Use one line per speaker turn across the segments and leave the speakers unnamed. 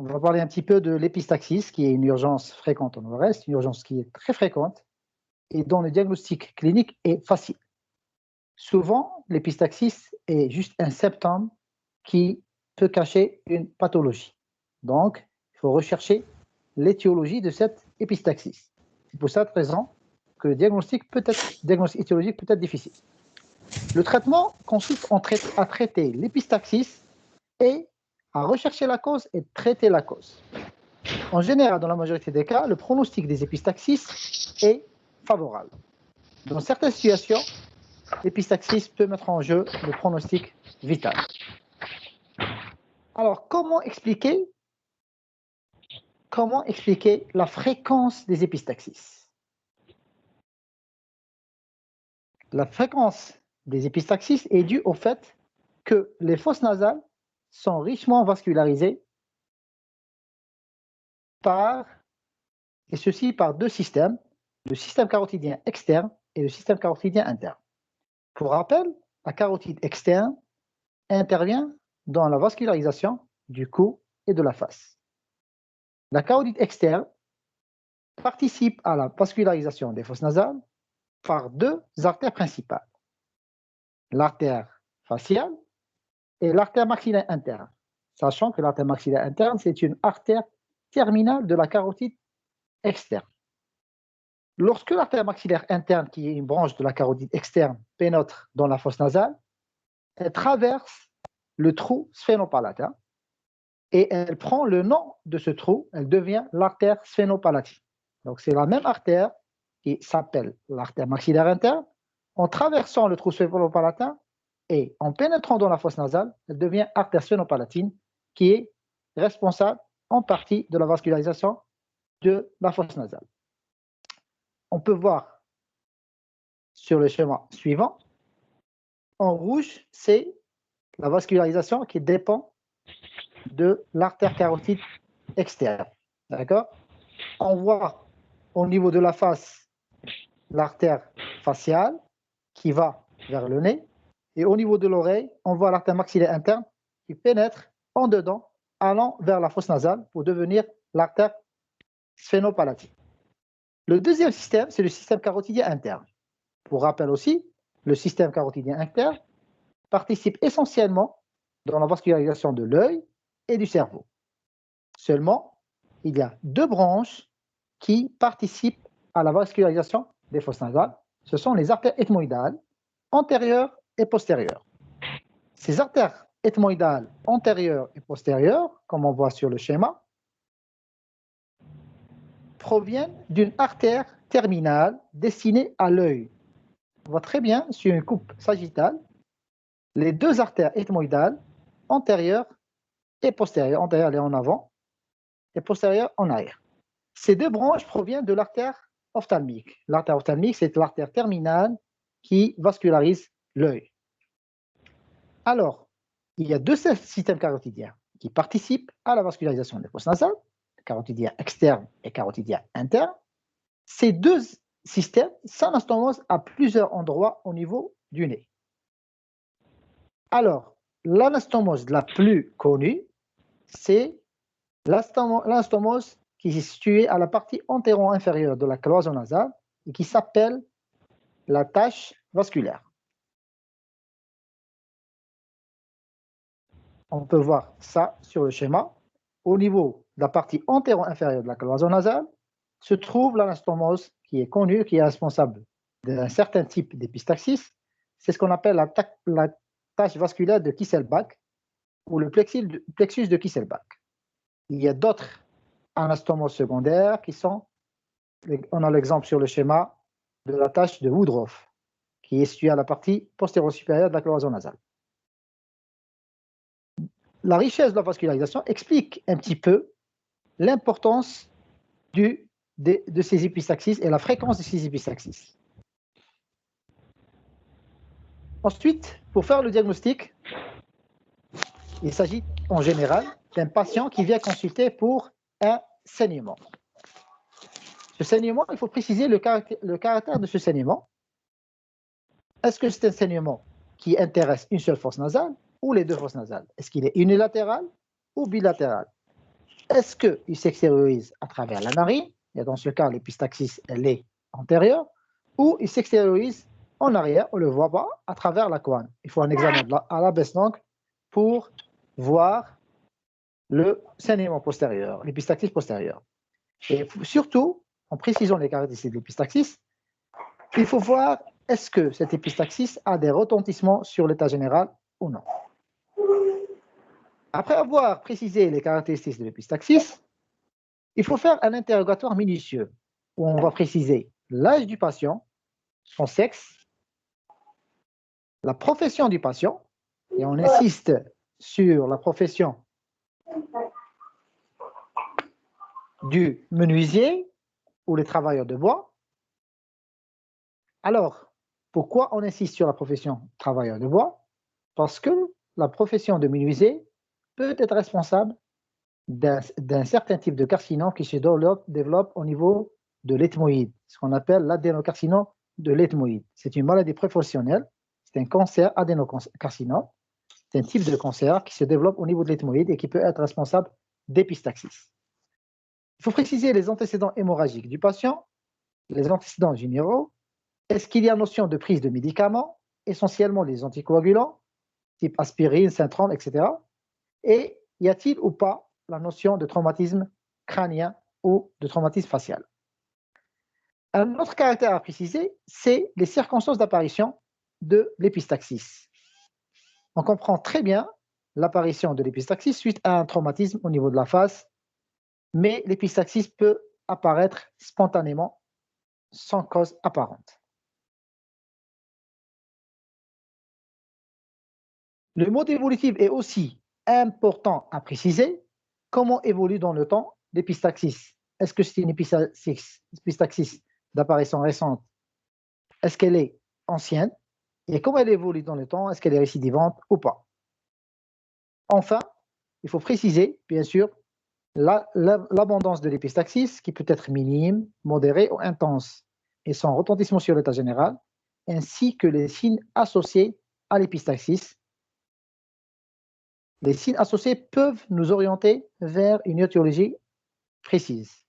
On va parler un petit peu de l'épistaxis, qui est une urgence fréquente en ORS, une urgence qui est très fréquente et dont le diagnostic clinique est facile. Souvent, l'épistaxis est juste un symptôme qui peut cacher une pathologie. Donc, il faut rechercher l'étiologie de cette épistaxis. C'est pour cette raison que le diagnostic étiologique peut être difficile. Le traitement consiste à traiter l'épistaxis et à rechercher la cause et traiter la cause. En général, dans la majorité des cas, le pronostic des épistaxis est favorable. Dans certaines situations, l'épistaxis peut mettre en jeu le pronostic vital. Alors, comment expliquer la fréquence des épistaxis? La fréquence des épistaxis est due au fait que les fosses nasales sont richement vascularisées et ceci par deux systèmes, le système carotidien externe et le système carotidien interne. Pour rappel, la carotide externe intervient dans la vascularisation du cou et de la face. La carotide externe participe à la vascularisation des fosses nasales par deux artères principales, l'artère faciale et l'artère maxillaire interne, sachant que l'artère maxillaire interne, c'est une artère terminale de la carotide externe. Lorsque l'artère maxillaire interne, qui est une branche de la carotide externe, pénètre dans la fosse nasale, elle traverse le trou sphénopalatin et elle prend le nom de ce trou, elle devient l'artère sphénopalatine. Donc c'est la même artère qui s'appelle l'artère maxillaire interne. En traversant le trou sphénopalatin et en pénétrant dans la fosse nasale, elle devient artère sphénopalatine qui est responsable en partie de la vascularisation de la fosse nasale. On peut voir sur le schéma suivant, en rouge, c'est la vascularisation qui dépend de l'artère carotide externe. D'accord? On voit au niveau de la face l'artère faciale qui va vers le nez, et au niveau de l'oreille, on voit l'artère maxillaire interne qui pénètre en dedans, allant vers la fosse nasale pour devenir l'artère sphénopalatine. Le deuxième système, c'est le système carotidien interne. Pour rappel aussi, le système carotidien interne participe essentiellement dans la vascularisation de l'œil et du cerveau. Seulement, il y a deux branches qui participent à la vascularisation des fosses nasales. Ce sont les artères ethmoïdales antérieures et postérieures. Ces artères ethmoïdales antérieures et postérieures, comme on voit sur le schéma, proviennent d'une artère terminale destinée à l'œil. On voit très bien sur une coupe sagittale les deux artères ethmoïdales antérieures et postérieures, antérieure et en avant, et postérieure en arrière. Ces deux branches proviennent de l'artère ophtalmique. L'artère ophtalmique, c'est l'artère terminale qui vascularise l'œil. Alors, il y a deux systèmes carotidiens qui participent à la vascularisation des fosses nasales, carotidien externe et carotidien interne. Ces deux systèmes s'anastomosent à plusieurs endroits au niveau du nez. Alors, l'anastomose la plus connue, c'est l'anastomose qui est située à la partie antéro-inférieure de la cloison nasale et qui s'appelle la tache vasculaire. On peut voir ça sur le schéma. Au niveau de la partie antéro-inférieure de la cloison nasale se trouve l'anastomose qui est connue, qui est responsable d'un certain type d'épistaxis. C'est ce qu'on appelle la tache vasculaire de Kisselbach ou le plexus de Kisselbach. Il y a d'autres anastomoses secondaires qui sont, on a l'exemple sur le schéma de la tache de Woodruff, qui est située à la partie postéro-supérieure de la cloison nasale. La richesse de la vascularisation explique un petit peu l'importance de ces épistaxis et la fréquence de ces épistaxis. Ensuite, pour faire le diagnostic, il s'agit en général d'un patient qui vient consulter pour un saignement. Ce saignement, il faut préciser le caractère de ce saignement. Est-ce que c'est un saignement qui intéresse une seule fosse nasale ou les deux fosses nasales? Est-ce qu'il est unilatéral ou bilatéral? est-ce qu'il s'extériorise à travers la narine, et dans ce cas, l'épistaxis, elle est antérieure, ou il s'extériorise en arrière, on ne le voit pas, à travers la couenne. Il faut un examen à la baisse-langue pour voir le saignement postérieur, l'épistaxis postérieur. Et surtout, en précisant les caractéristiques de l'épistaxis, il faut voir est-ce que cette épistaxis a des retentissements sur l'état général ou non. Après avoir précisé les caractéristiques de l'épistaxis, il faut faire un interrogatoire minutieux où on va préciser l'âge du patient, son sexe, la profession du patient, et on insiste sur la profession du menuisier ou les travailleurs de bois. Alors, pourquoi on insiste sur la profession travailleur de bois? Parce que la profession de menuisier peut être responsable d'un certain type de carcinome qui se développe au niveau de l'ethmoïde, ce qu'on appelle l'adénocarcinome de l'ethmoïde. C'est une maladie professionnelle, c'est un cancer adénocarcinome, c'est un type de cancer qui se développe au niveau de l'ethmoïde et qui peut être responsable d'épistaxis. Il faut préciser les antécédents hémorragiques du patient, les antécédents généraux. Est-ce qu'il y a notion de prise de médicaments, essentiellement les anticoagulants, type aspirine, Syntrone, etc. Et y a-t-il ou pas la notion de traumatisme crânien ou de traumatisme facial? Un autre caractère à préciser, c'est les circonstances d'apparition de l'épistaxis. On comprend très bien l'apparition de l'épistaxis suite à un traumatisme au niveau de la face, mais l'épistaxis peut apparaître spontanément sans cause apparente. Le mode évolutif est aussi important à préciser. Comment évolue dans le temps l'épistaxis? Est-ce que c'est une épistaxis d'apparition récente? Est-ce qu'elle est ancienne? Et comment elle évolue dans le temps? Est-ce qu'elle est récidivante ou pas? Enfin, il faut préciser, bien sûr, l'abondance de l'épistaxis qui peut être minime, modérée ou intense et sans retentissement sur l'état général, ainsi que les signes associés à l'épistaxis. Les signes associés peuvent nous orienter vers une étiologie précise.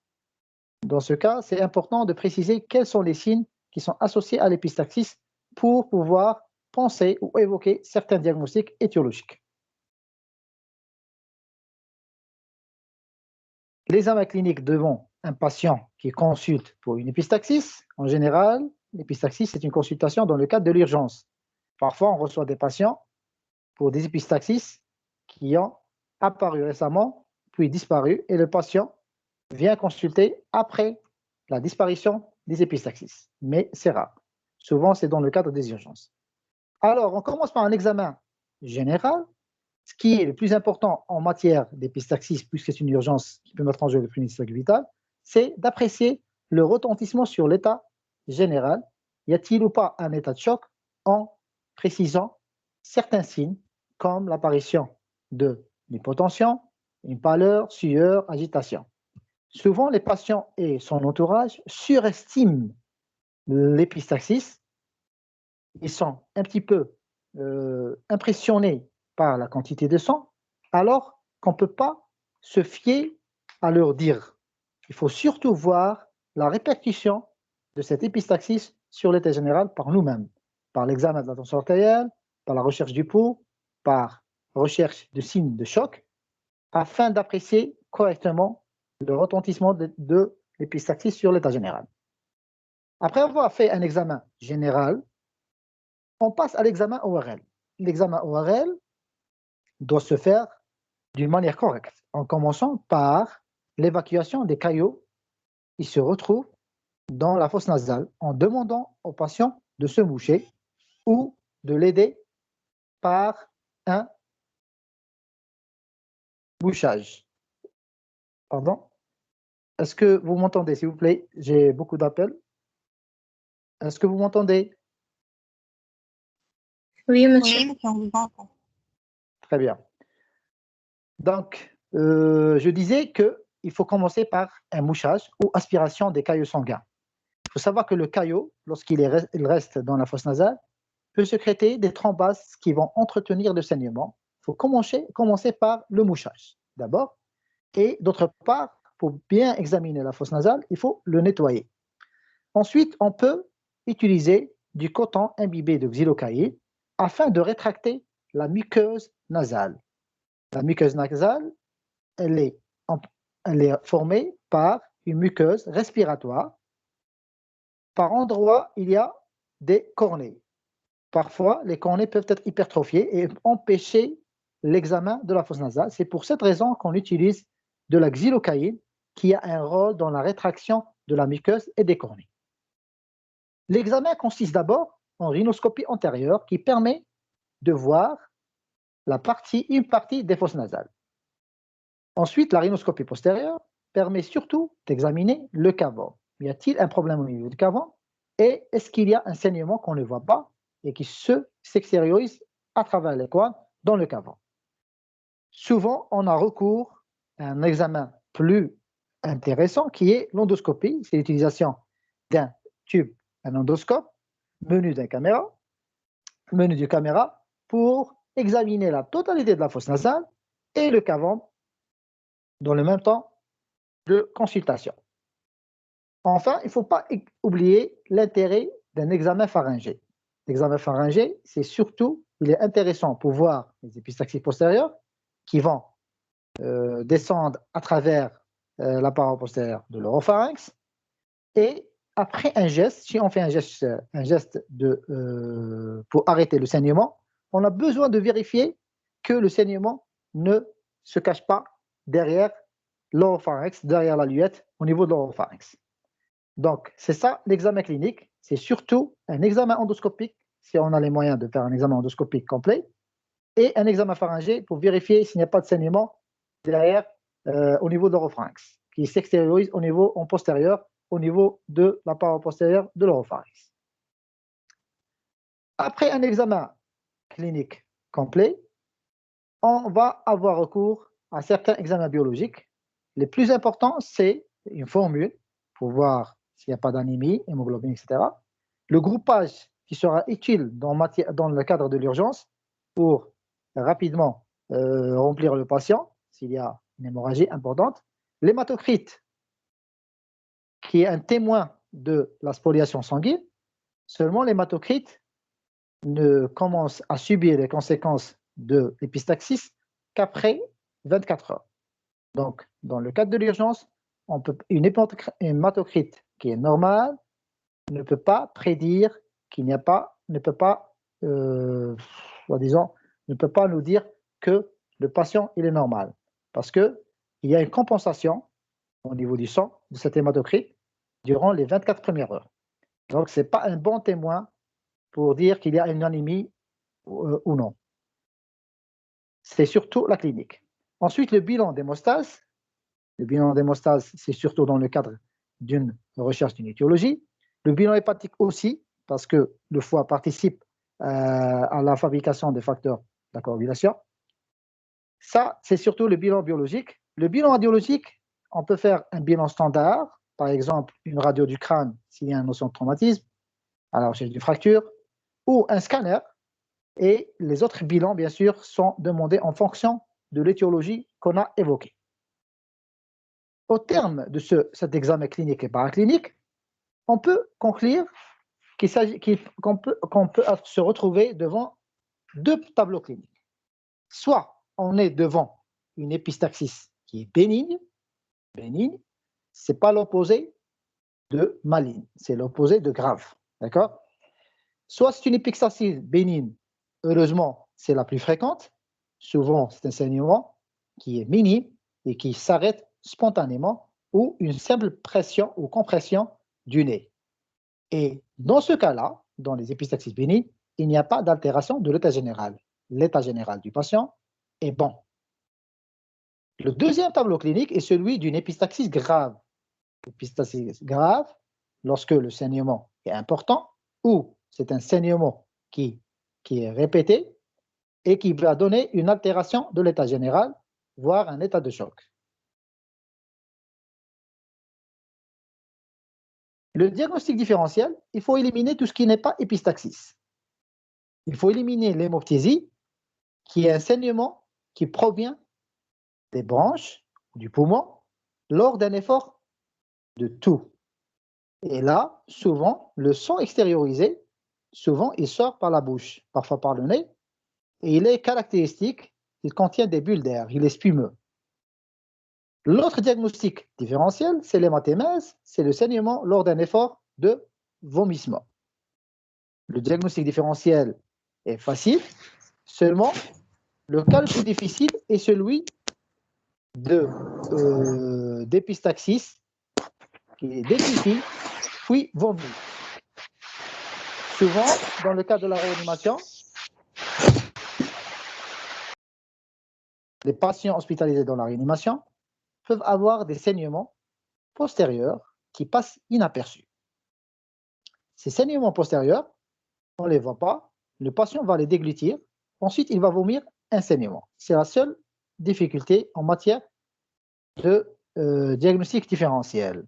Dans ce cas, c'est important de préciser quels sont les signes qui sont associés à l'épistaxis pour pouvoir penser ou évoquer certains diagnostics étiologiques. L'examen clinique devant un patient qui consulte pour une épistaxis, en général, l'épistaxis c'est une consultation dans le cadre de l'urgence. Parfois, on reçoit des patients pour des épistaxis qui ont apparu récemment, puis disparu, et le patient vient consulter après la disparition des épistaxis. Mais c'est rare. Souvent, c'est dans le cadre des urgences. Alors, on commence par un examen général. Ce qui est le plus important en matière d'épistaxis, puisque c'est une urgence qui peut mettre en jeu le principe vital, c'est d'apprécier le retentissement sur l'état général. Y a-t-il ou pas un état de choc en précisant certains signes comme l'apparition de l'hypotension, une pâleur, sueur, agitation. Souvent, les patients et son entourage surestiment l'épistaxis. Ils sont un petit peu impressionnés par la quantité de sang, alors qu'on ne peut pas se fier à leur dire. Il faut surtout voir la répercussion de cette épistaxis sur l'état général par nous-mêmes, par l'examen de la tension artérielle, par la recherche du pouls, par recherche de signes de choc, afin d'apprécier correctement le retentissement de l'épistaxis sur l'état général. Après avoir fait un examen général, on passe à l'examen ORL. L'examen ORL doit se faire d'une manière correcte, en commençant par l'évacuation des caillots qui se retrouvent dans la fosse nasale, en demandant au patient de se moucher ou de l'aider par un bouchage. Pardon? Est-ce que vous m'entendez, s'il vous plaît? J'ai beaucoup d'appels. Est-ce que vous m'entendez?
Oui, monsieur, on vous entend.
Très bien. Donc, je disais qu'il faut commencer par un mouchage ou aspiration des caillots sanguins. Il faut savoir que le caillot, lorsqu'il reste dans la fosse nasale, peut sécréter des thrombases qui vont entretenir le saignement. Il faut commencer par le mouchage, d'abord. Et d'autre part, pour bien examiner la fosse nasale, il faut le nettoyer. Ensuite, on peut utiliser du coton imbibé de xylocaïne afin de rétracter la muqueuse nasale. La muqueuse nasale, elle est formée par une muqueuse respiratoire. Par endroits, il y a des cornets. Parfois, les cornets peuvent être hypertrophiés et empêcher l'examen de la fosse nasale. C'est pour cette raison qu'on utilise de la xylocaïne qui a un rôle dans la rétraction de la muqueuse et des cornets. L'examen consiste d'abord en rhinoscopie antérieure qui permet de voir une partie des fosses nasales. Ensuite, la rhinoscopie postérieure permet surtout d'examiner le cavum. Y a-t-il un problème au niveau du cavum et est-ce qu'il y a un saignement qu'on ne voit pas et qui s'extériorise à travers les coins dans le cavum? Souvent, on a recours à un examen plus intéressant qui est l'endoscopie. C'est l'utilisation d'un tube, un endoscope, menu d'une caméra pour examiner la totalité de la fosse nasale et le cavum dans le même temps de consultation. Enfin, il ne faut pas oublier l'intérêt d'un examen pharyngé. L'examen pharyngé, c'est surtout, il est intéressant pour voir les épistaxis postérieurs qui vont descendre à travers la paroi postérieure de l'oropharynx. Et après un geste, si on fait un geste pour arrêter le saignement, on a besoin de vérifier que le saignement ne se cache pas derrière l'oropharynx, derrière la luette, au niveau de l'oropharynx. Donc, c'est ça l'examen clinique. C'est surtout un examen endoscopique, si on a les moyens de faire un examen endoscopique complet, et un examen pharyngé pour vérifier s'il n'y a pas de saignement derrière, au niveau de l'oropharynx, qui s'extériorise au niveau en postérieur, au niveau de la paroi postérieure de l'oropharynx. Après un examen clinique complet, on va avoir recours à certains examens biologiques. Les plus importants, c'est une formule pour voir s'il n'y a pas d'anémie, hémoglobine, etc. Le groupage qui sera utile dans le cadre de l'urgence pour rapidement remplir le patient s'il y a une hémorragie importante. L'hématocrite, qui est un témoin de la spoliation sanguine. Seulement l'hématocrite ne commence à subir les conséquences de l'épistaxis qu'après 24 heures. Donc, dans le cadre de l'urgence, une hématocrite qui est normale ne peut pas prédire qu'il n'y a pas, ne peut pas nous dire que le patient il est normal. Parce qu'il y a une compensation au niveau du sang de cette hématocrite durant les 24 premières heures. Donc, ce n'est pas un bon témoin pour dire qu'il y a une anémie ou non. C'est surtout la clinique. Ensuite, le bilan d'hémostase. Le bilan d'hémostase, c'est surtout dans le cadre d'une recherche d'une étiologie. Le bilan hépatique aussi, parce que le foie participe à la fabrication des facteurs de la coagulation. Ça, c'est surtout le bilan biologique. Le bilan radiologique, on peut faire un bilan standard, par exemple une radio du crâne s'il y a une notion de traumatisme, à la recherche d'une fracture, ou un scanner. Et les autres bilans, bien sûr, sont demandés en fonction de l'étiologie qu'on a évoquée. Au terme de cet examen clinique et paraclinique, on peut conclure qu'on peut se retrouver devant deux tableaux cliniques. Soit on est devant une épistaxis qui est bénigne, c'est pas l'opposé de maligne, c'est l'opposé de grave, d'accord? Soit c'est une épistaxis bénigne, heureusement c'est la plus fréquente, souvent c'est un saignement qui est minime et qui s'arrête spontanément, ou une simple pression ou compression du nez. Et dans ce cas-là, dans les épistaxis bénignes, il n'y a pas d'altération de l'état général. L'état général du patient est bon. Le deuxième tableau clinique est celui d'une épistaxis grave. Épistaxis grave, lorsque le saignement est important, ou c'est un saignement qui est répété et qui va donner une altération de l'état général, voire un état de choc. Le diagnostic différentiel, il faut éliminer tout ce qui n'est pas épistaxis. Il faut éliminer l'hémoptysie, qui est un saignement qui provient des branches, du poumon lors d'un effort de toux. Et là, souvent, le sang extériorisé, souvent, il sort par la bouche, parfois par le nez, et il est caractéristique, il contient des bulles d'air, il est spumeux. L'autre diagnostic différentiel, c'est l'hématémèse, c'est le saignement lors d'un effort de vomissement. Le diagnostic différentiel est facile, seulement le cas le plus difficile est celui d'épistaxis, qui est défini, puis vomi. Souvent, dans le cas de la réanimation, les patients hospitalisés dans la réanimation peuvent avoir des saignements postérieurs qui passent inaperçus. Ces saignements postérieurs, on ne les voit pas, le patient va les déglutir, ensuite il va vomir un saignement. C'est la seule difficulté en matière de diagnostic différentiel.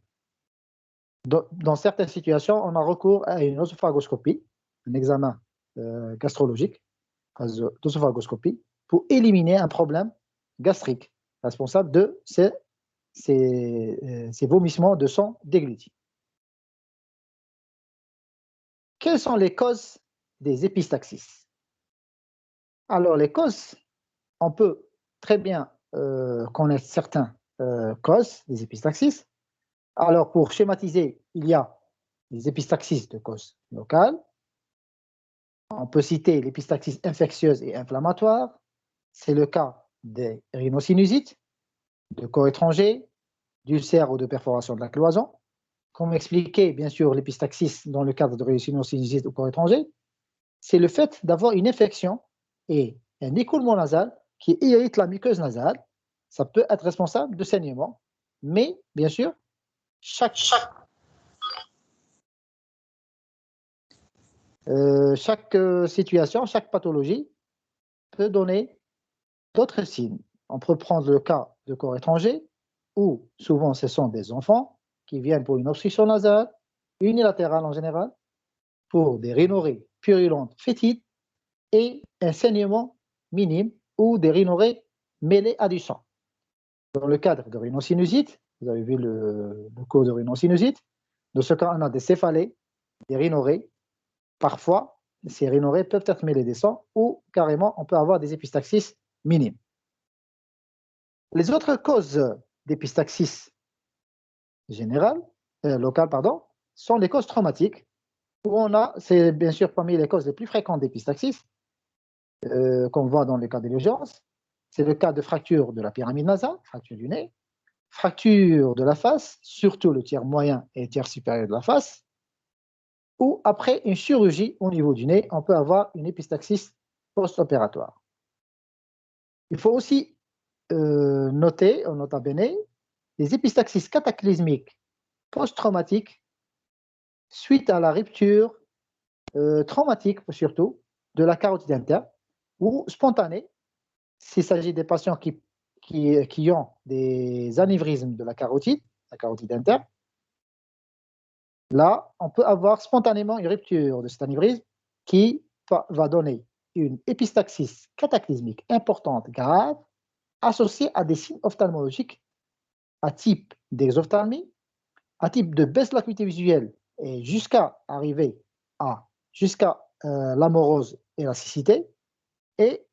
Dans certaines situations, on a recours à une oesophagoscopie, un examen gastrologique, d'oesophagoscopie, pour éliminer un problème gastrique responsable de ces vomissements de sang déglutis. Quelles sont les causes des épistaxis? Alors, les causes, on peut très bien connaître certaines causes des épistaxis. Alors, pour schématiser, il y a les épistaxis de cause locale. On peut citer l'épistaxis infectieuse et inflammatoire. C'est le cas des rhinosinusites, de corps étrangers, d'ulcères ou de perforation de la cloison. Comme expliqué, bien sûr, l'épistaxis dans le cadre de rhinosinusites ou corps étranger, c'est le fait d'avoir une infection et un écoulement nasal qui irrite la muqueuse nasale. Ça peut être responsable de saignement, mais bien sûr, chaque situation, chaque pathologie peut donner d'autres signes. On peut prendre le cas de corps étranger, où souvent ce sont des enfants qui viennent pour une obstruction nasale, unilatérale en général, pour des rhinorrhées purulentes fétides et un saignement minime ou des rhinorrhées mêlées à du sang. Dans le cadre de rhinosinusites, vous avez vu le cours de rhinosinusites, dans ce cas, on a des céphalées, des rhinorrhées. Parfois, ces rhinorrhées peuvent être mêlées des sangs ou carrément, on peut avoir des épistaxis minimes. Les autres causes d'épistaxis locales, sont les causes traumatiques, où on a, c'est bien sûr parmi les causes les plus fréquentes d'épistaxis, qu'on voit dans les cas d'urgence. C'est le cas de fracture de la pyramide nasale, fracture du nez, fracture de la face, surtout le tiers moyen et le tiers supérieur de la face, ou après une chirurgie au niveau du nez, on peut avoir une épistaxis post-opératoire. Il faut aussi noter, nota bene, les épistaxis cataclysmiques post-traumatiques suite à la rupture traumatique surtout de la carotide interne ou spontanée, s'il s'agit des patients qui ont des anévrismes de la carotide interne. Là, on peut avoir spontanément une rupture de cet anévrisme qui va donner une épistaxis cataclysmique importante, grave, associée à des signes ophtalmologiques à type d'exophtalmie, à type de baisse de l'acuité visuelle et jusqu'à arriver à la morose et la cécité, et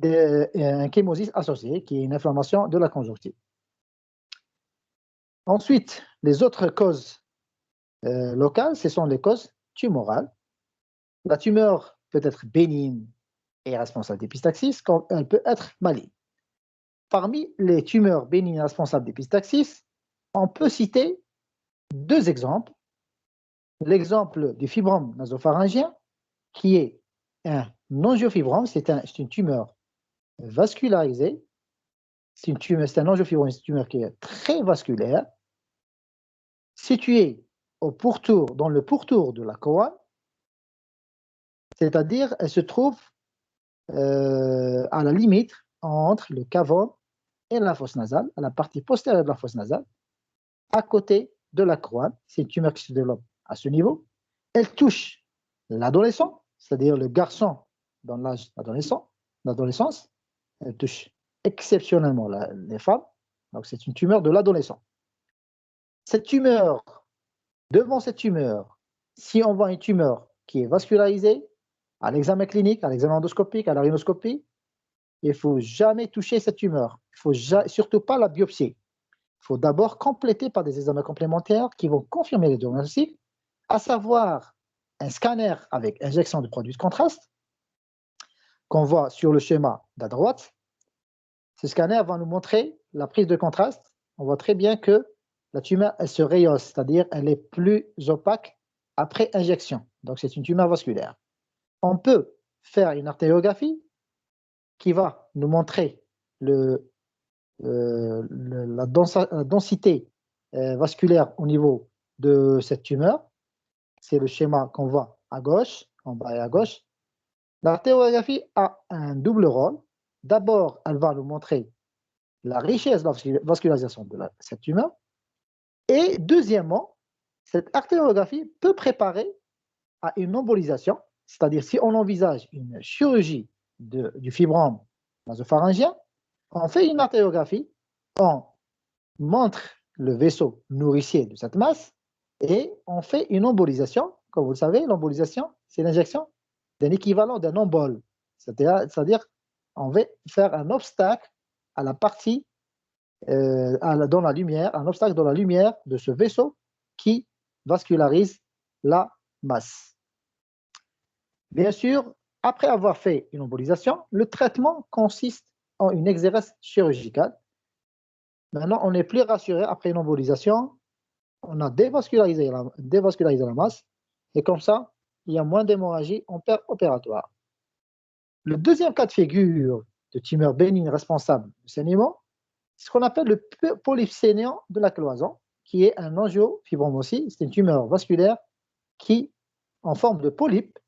un chémosis associé, qui est une inflammation de la conjonctive. Ensuite, les autres causes locales, ce sont les causes tumorales. La tumeur peut être bénigne et responsable d'épistaxis, comme elle peut être maligne. Parmi les tumeurs bénignes responsables d'épistaxis, on peut citer deux exemples. L'exemple du fibrome nasopharyngien, qui est un angiofibrome, c'est une tumeur vascularisée. C'est un angiofibrome, c'est une tumeur qui est très vasculaire, située dans le pourtour de la couronne, c'est-à-dire elle se trouve à la limite entre le cavum et la fosse nasale, à la partie postérieure de la fosse nasale, à côté de la couronne. C'est une tumeur qui se développe à ce niveau. Elle touche l'adolescent, c'est-à-dire le garçon dans l'âge d'adolescence. Elle touche exceptionnellement les femmes. Donc, c'est une tumeur de l'adolescent. Cette tumeur, devant cette tumeur, si on voit une tumeur qui est vascularisée, à l'examen clinique, à l'examen endoscopique, à la rhinoscopie, il ne faut jamais toucher cette tumeur. Il ne faut surtout pas la biopsier. Il faut d'abord compléter par des examens complémentaires qui vont confirmer le diagnostic, à savoir un scanner avec injection de produits de contraste, qu'on voit sur le schéma d'à droite. Ce scanner va nous montrer la prise de contraste. On voit très bien que la tumeur, elle se rehausse, c'est-à-dire elle est plus opaque après injection. Donc, c'est une tumeur vasculaire. On peut faire une artériographie qui va nous montrer la densité vasculaire au niveau de cette tumeur. C'est le schéma qu'on voit à gauche, en bas et à gauche. L'artériographie a un double rôle. D'abord, elle va nous montrer la richesse de la vascularisation de cette tumeur. Et deuxièmement, cette artériographie peut préparer à une embolisation, c'est-à-dire si on envisage une chirurgie du fibrome nasopharyngien, on fait une artériographie, on montre le vaisseau nourricier de cette masse et on fait une embolisation. Comme vous le savez, l'embolisation, c'est l'injection d'un équivalent d'un embole, c'est-à-dire on va faire un obstacle à la partie dans la lumière, un obstacle dans la lumière de ce vaisseau qui vascularise la masse. Bien sûr, après avoir fait une embolisation, le traitement consiste en une exérèse chirurgicale. Maintenant, on n'est plus rassuré après une embolisation, on a dévascularisé la masse, et comme ça, il y a moins d'hémorragie opératoire. Le deuxième cas de figure de tumeur bénigne responsable de saignement, c'est ce qu'on appelle le polype saignant de la cloison, qui est un angiofibromosis, c'est une tumeur vasculaire qui, en forme de polype,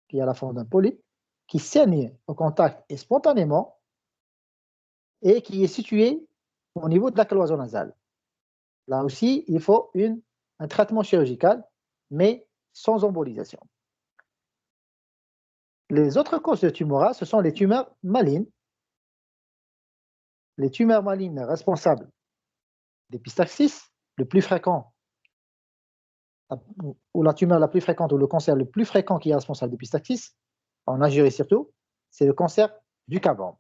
qui a la forme d'un polype, qui saigne au contact et spontanément, et qui est située au niveau de la cloison nasale. Là aussi, il faut un traitement chirurgical, mais sans embolisation. Les autres causes de tumorat, ce sont les tumeurs malignes. Les tumeurs malignes responsables d'épistaxis, le plus fréquent, ou la tumeur la plus fréquente, ou le cancer le plus fréquent qui est responsable d'épistaxis, en Algérie surtout, c'est le cancer du cavum.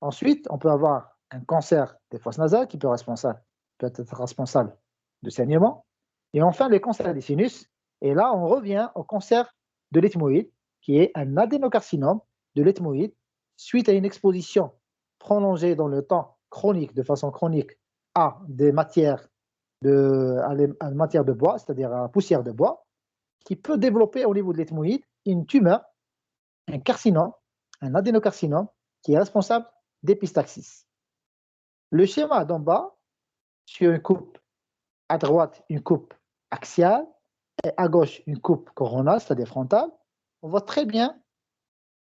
Ensuite, on peut avoir un cancer des fosses nasales qui peut être responsable de saignement. Et enfin, le cancer des sinus. Et là, on revient au cancer de l'ethmoïde, qui est un adénocarcinome de l'ethmoïde suite à une exposition prolongée dans le temps chronique, de façon chronique, à des matières de bois, c'est-à-dire à la poussière de bois, qui peut développer au niveau de l'ethmoïde une tumeur, un carcinome, un adénocarcinome, qui est responsable d'épistaxis. Le schéma d'en bas, sur une coupe à droite, une coupe axiale, et à gauche, une coupe coronale, c'est-à-dire frontale, on voit très bien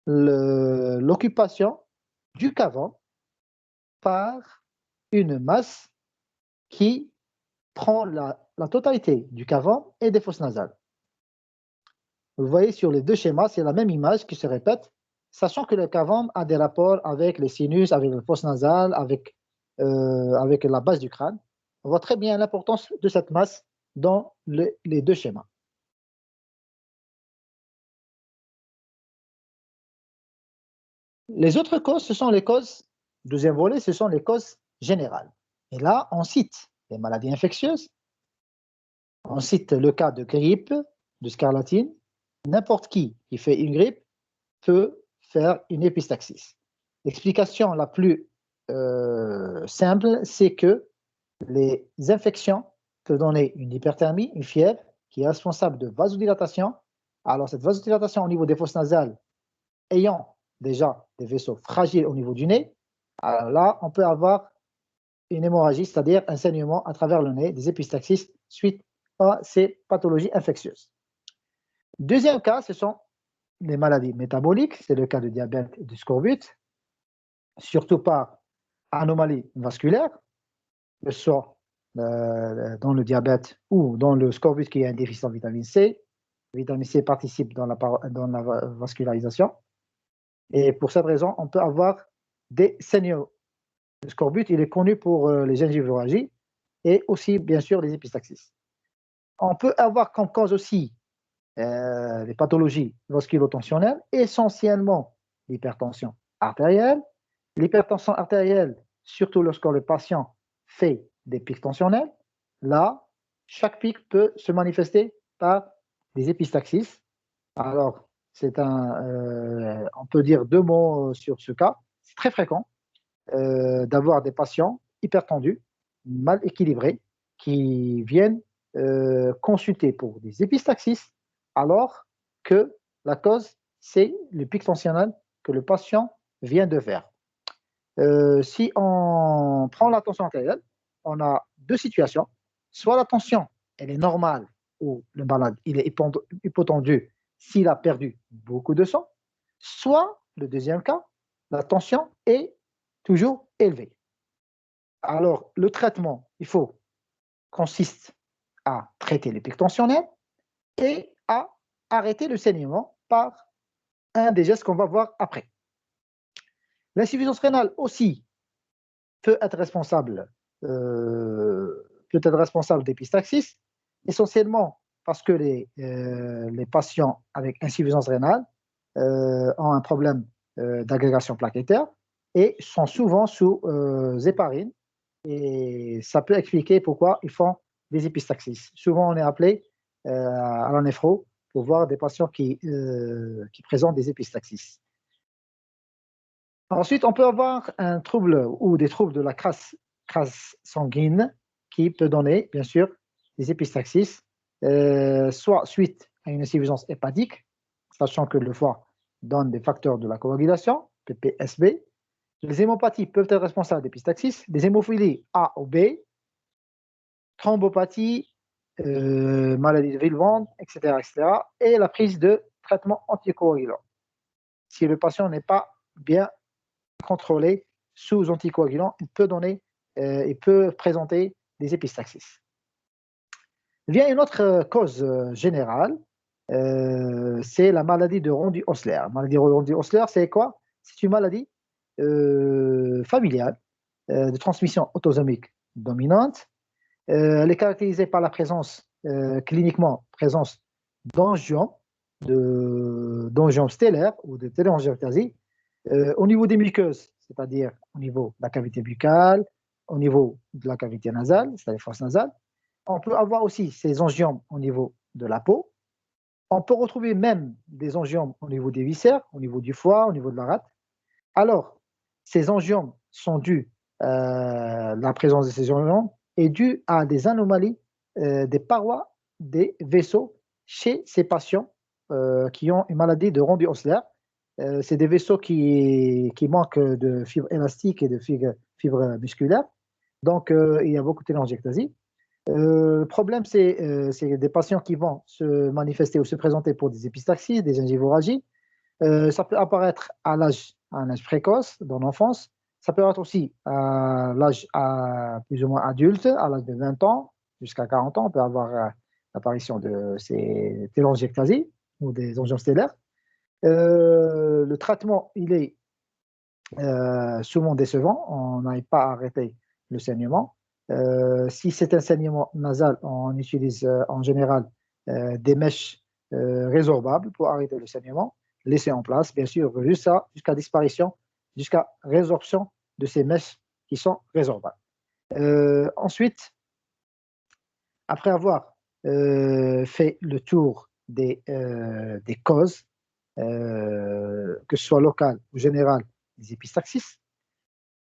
l'occupation du cavum par une masse qui prend la totalité du cavum et des fosses nasales. Vous voyez sur les deux schémas, c'est la même image qui se répète, sachant que le cavum a des rapports avec les sinus, avec les fosses nasales, avec la base du crâne. On voit très bien l'importance de cette masse dans les deux schémas. Les autres causes, ce sont les causes, deuxième volet, ce sont les causes générales. Et là, on cite les maladies infectieuses, on cite le cas de grippe, de scarlatine. N'importe qui fait une grippe peut faire une épistaxis. L'explication la plus simple, c'est que les infections peuvent donner une hyperthermie, une fièvre, qui est responsable de vasodilatation. Alors, cette vasodilatation au niveau des fosses nasales, ayant déjà des vaisseaux fragiles au niveau du nez, alors là, on peut avoir une hémorragie, c'est-à-dire un saignement à travers le nez, des épistaxis suite à ces pathologies infectieuses. Deuxième cas, ce sont les maladies métaboliques, c'est le cas de diabète et de scorbut, surtout par anomalie vasculaire, que ce soit dans le diabète ou dans le scorbut qui est un déficit en vitamine C. La vitamine C participe dans la vascularisation. Et pour cette raison, on peut avoir des saignements Le scorbut, il est connu pour les gingivorragies et aussi, bien sûr, les épistaxis. On peut avoir comme cause aussi les pathologies vasculotensionnelles, essentiellement l'hypertension artérielle. L'hypertension artérielle, surtout lorsque le patient fait des pics tensionnels, là, chaque pic peut se manifester par des épistaxis. Alors, on peut dire 2 mots sur ce cas. C'est très fréquent d'avoir des patients hypertendus, mal équilibrés, qui viennent consulter pour des épistaxis, alors que la cause, c'est le pic tensionnel que le patient vient de faire. Si on prend la tension artérielle, on a 2 situations. Soit la tension, elle est normale, ou le malade, il est hypotendu s'il a perdu beaucoup de sang, soit, le deuxième cas, la tension est toujours élevée. Alors, le traitement, consiste à traiter les pics tensionnels et à arrêter le saignement par un des gestes qu'on va voir après. L'insuffisance rénale aussi peut être responsable d'épistaxis, essentiellement parce que les patients avec insuffisance rénale ont un problème d'agrégation plaquettaire et sont souvent sous héparine, et ça peut expliquer pourquoi ils font des épistaxis. Souvent, on est appelé à la néphro pour voir des patients qui présentent des épistaxis. Ensuite, on peut avoir un trouble ou des troubles de la crasse sanguine qui peut donner, bien sûr, des épistaxis, soit suite à une insuffisance hépatique, sachant que le foie donne des facteurs de la coagulation, PPSB. Les hémopathies peuvent être responsables d'épistaxis, des hémophilies A ou B, thrombopathie, maladie de Villepinte, etc., etc., et la prise de traitement anticoagulant. Si le patient n'est pas bien contrôlé sous anticoagulant, il peut présenter des épistaxis. Il y a une autre cause générale, c'est la maladie de Rondy-Osler. La maladie de Rondy-Osler, c'est quoi? C'est une maladie familiale de transmission autosomique dominante. Elle est caractérisée par la présence, cliniquement, d'angiomes stellaires ou de téléangiectasie au niveau des muqueuses, c'est-à-dire au niveau de la cavité buccale, au niveau de la cavité nasale, c'est-à-dire fosse nasale. On peut avoir aussi ces angiomes au niveau de la peau. On peut retrouver même des angiomes au niveau des viscères, au niveau du foie, au niveau de la rate. Alors, ces angiomes sont dus, la présence de ces angiomes est due à des anomalies des parois des vaisseaux chez ces patients qui ont une maladie de Rondy-Osler. C'est des vaisseaux qui manquent de fibres élastiques et de fibres musculaires. Donc, il y a beaucoup de téléangiectasie. Le problème, c'est des patients qui vont se manifester ou se présenter pour des épistaxies, des gingivorragies. Ça peut apparaître à un âge précoce, dans l'enfance. Ça peut être aussi à l'âge plus ou moins adulte, à l'âge de 20 ans jusqu'à 40 ans. On peut avoir l'apparition de ces téléangiectasies ou des angiomes stellaires. Le traitement, il est souvent décevant. On n'arrive pas à arrêter le saignement. Si c'est un saignement nasal, on utilise en général des mèches résorbables pour arrêter le saignement, laisser en place, bien sûr, jusqu'à disparition, jusqu'à résorption de ces mèches qui sont résorbables. Ensuite, après avoir fait le tour des causes, que ce soit locales ou générales, des épistaxis,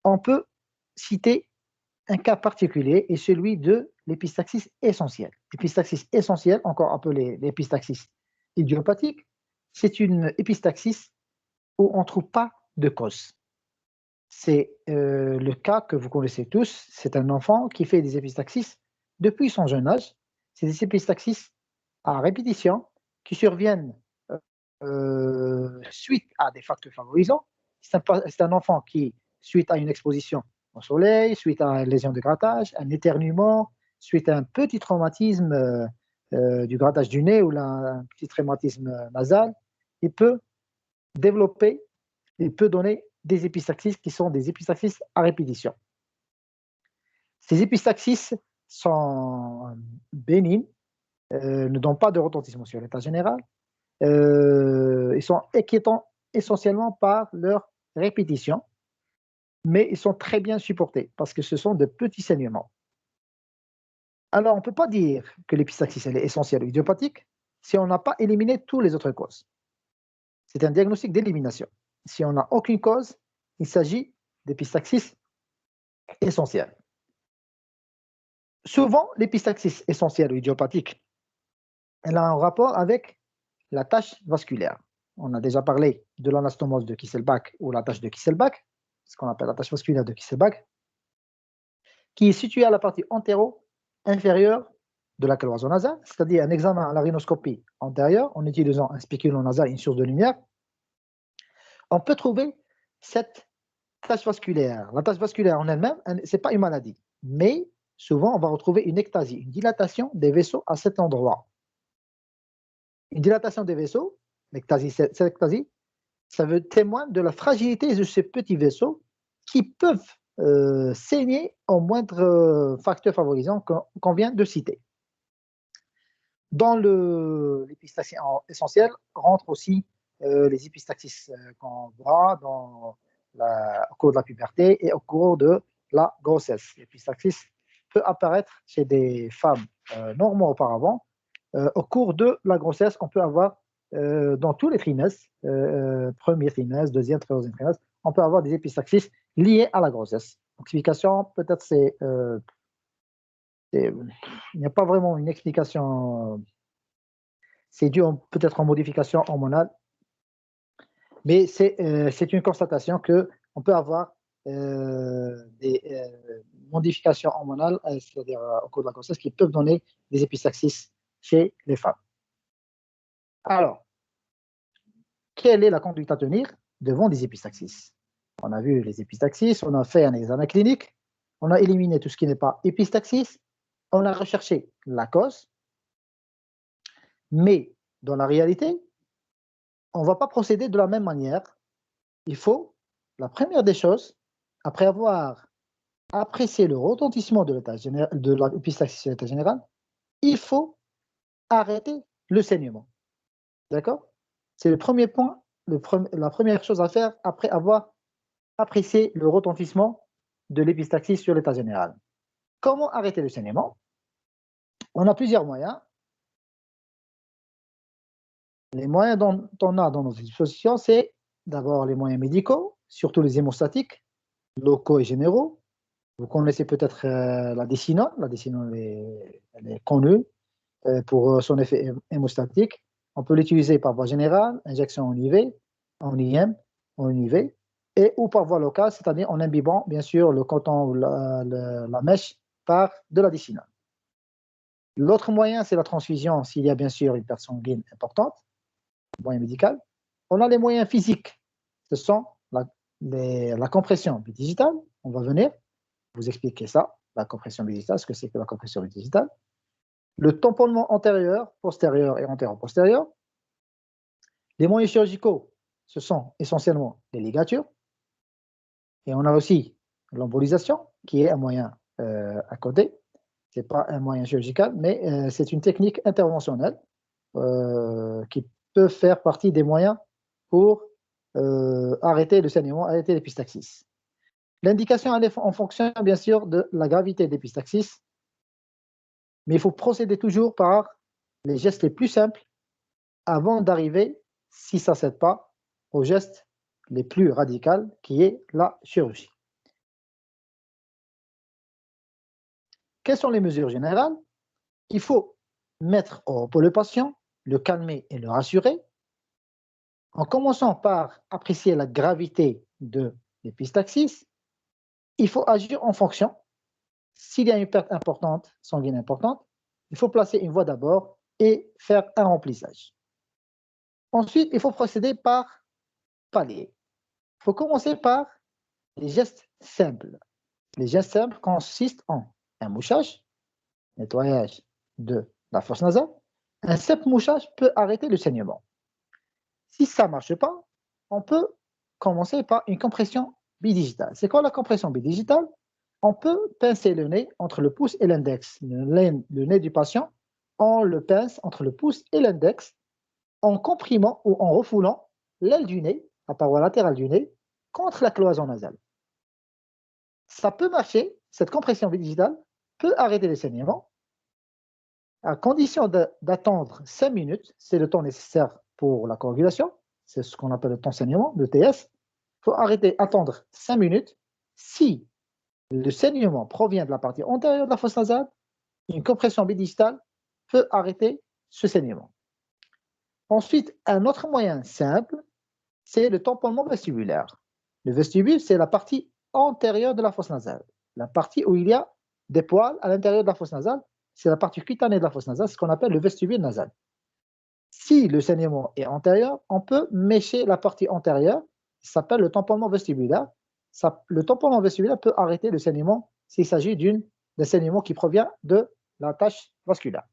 on peut citer un cas particulier est celui de l'épistaxis essentielle. L'épistaxis essentielle, encore appelée l'épistaxis idiopathique, c'est une épistaxis où on ne trouve pas de cause. C'est le cas que vous connaissez tous, c'est un enfant qui fait des épistaxis depuis son jeune âge. C'est des épistaxis à répétition qui surviennent suite à des facteurs favorisants. C'est un enfant qui, suite à une exposition au soleil, suite à une lésion de grattage, un éternuement, suite à un petit traumatisme du grattage du nez ou un petit traumatisme nasal, il peut donner des épistaxis qui sont des épistaxis à répétition. Ces épistaxis sont bénignes, ne donnent pas de retentissement sur l'état général. Ils sont inquiétants essentiellement par leur répétition, mais ils sont très bien supportés parce que ce sont de petits saignements. Alors, on ne peut pas dire que l'épistaxis est essentielle ou idiopathique si on n'a pas éliminé toutes les autres causes. C'est un diagnostic d'élimination. Si on n'a aucune cause, il s'agit d'épistaxis essentielle. Souvent, l'épistaxis essentielle ou idiopathique, elle a un rapport avec la tache vasculaire. On a déjà parlé de l'anastomose de Kisselbach ou la tache de Kisselbach, ce qu'on appelle la tache vasculaire de Kisselbach, qui est située à la partie antéro-inférieure de la cloison nasale, c'est-à-dire un examen à la rhinoscopie antérieure en utilisant un spéculum nasal et une source de lumière. On peut trouver cette tache vasculaire. La tache vasculaire en elle-même, ce n'est pas une maladie, mais souvent on va retrouver une ectasie, une dilatation des vaisseaux à cet endroit. Une dilatation des vaisseaux, cette ectasie, ça veut témoigner de la fragilité de ces petits vaisseaux qui peuvent saigner au moindre facteur favorisant qu'on vient de citer. Dans l'épistaxie essentielle rentrent aussi les épistaxis qu'on voit au cours de la puberté et au cours de la grossesse. L'épistaxis peut apparaître chez des femmes normaux auparavant. Au cours de la grossesse, on peut avoir dans tous les trimestres, premier trimestre, deuxième, troisième trimestre, on peut avoir des épistaxis liés à la grossesse. L'explication, peut-être, il n'y a pas vraiment une explication. C'est dû peut-être en modification hormonale, mais c'est une constatation qu'on peut avoir des modifications hormonales, c'est-à-dire au cours de la grossesse, qui peuvent donner des épistaxis chez les femmes. Alors, quelle est la conduite à tenir devant des épistaxis? On a vu les épistaxis, on a fait un examen clinique, on a éliminé tout ce qui n'est pas épistaxis, on a recherché la cause, mais dans la réalité, on ne va pas procéder de la même manière. Il faut, la première des choses, après avoir apprécié le retentissement de l'épistaxis sur l'état général, il faut arrêter le saignement. D'accord? C'est le premier point, la première chose à faire après avoir apprécié le retentissement de l'épistaxis sur l'état général. Comment arrêter le saignement? On a plusieurs moyens. Les moyens dont on a dans nos dispositions, c'est d'abord les moyens médicaux, surtout les hémostatiques, locaux et généraux. Vous connaissez peut-être la décinone. La décinone elle est connue pour son effet hémostatique. On peut l'utiliser par voie générale, injection en IV, en IM, en IV, et ou par voie locale, c'est-à-dire en imbibant bien sûr le coton ou la mèche par de la décinone. L'autre moyen, c'est la transfusion s'il y a bien sûr une perte sanguine importante, moyen médical. On a les moyens physiques, ce sont la compression bidigitale. On va venir vous expliquer ça, la compression bidigitale, ce que c'est que la compression bidigitale. Le tamponnement antérieur, postérieur et antéro-postérieur. Les moyens chirurgicaux, ce sont essentiellement les ligatures. Et on a aussi l'embolisation, qui est un moyen à côté. Ce n'est pas un moyen chirurgical, mais c'est une technique interventionnelle qui peut faire partie des moyens pour arrêter le saignement, arrêter l'épistaxis. L'indication est en fonction, bien sûr, de la gravité de l'épistaxis, mais il faut procéder toujours par les gestes les plus simples avant d'arriver, si ça ne cède pas, aux gestes les plus radicaux, qui est la chirurgie. Quelles sont les mesures générales? Il faut mettre au repos le patient, le calmer et le rassurer, en commençant par apprécier la gravité de l'épistaxis. Il faut agir en fonction. S'il y a une perte importante, sanguine importante, il faut placer une voie d'abord et faire un remplissage. Ensuite, il faut procéder par palier. Il faut commencer par les gestes simples. Les gestes simples consistent en un mouchage, nettoyage de la fosse nasale. Un simple mouchage peut arrêter le saignement. Si ça ne marche pas, on peut commencer par une compression bidigitale. C'est quoi la compression bidigitale? On peut pincer le nez entre le pouce et l'index. Le nez du patient, on le pince entre le pouce et l'index en comprimant ou en refoulant l'aile du nez, la paroi latérale du nez, contre la cloison nasale. Ça peut marcher, cette compression digitale peut arrêter les saignements, à condition d'attendre 5 minutes, c'est le temps nécessaire pour la coagulation, c'est ce qu'on appelle le temps saignement, le TS. Il faut attendre 5 minutes. Si le saignement provient de la partie antérieure de la fosse nasale, une compression bidigitale peut arrêter ce saignement. Ensuite, un autre moyen simple, c'est le tamponnement vestibulaire. Le vestibule, c'est la partie antérieure de la fosse nasale, la partie où il y a des poils à l'intérieur de la fosse nasale, c'est la partie cutanée de la fosse nasale, ce qu'on appelle le vestibule nasal. Si le saignement est antérieur, on peut mécher la partie antérieure, ça s'appelle le tamponnement vestibulaire. Le tamponnement vestibulaire peut arrêter le saignement s'il s'agit d'un saignement qui provient de la tache vasculaire.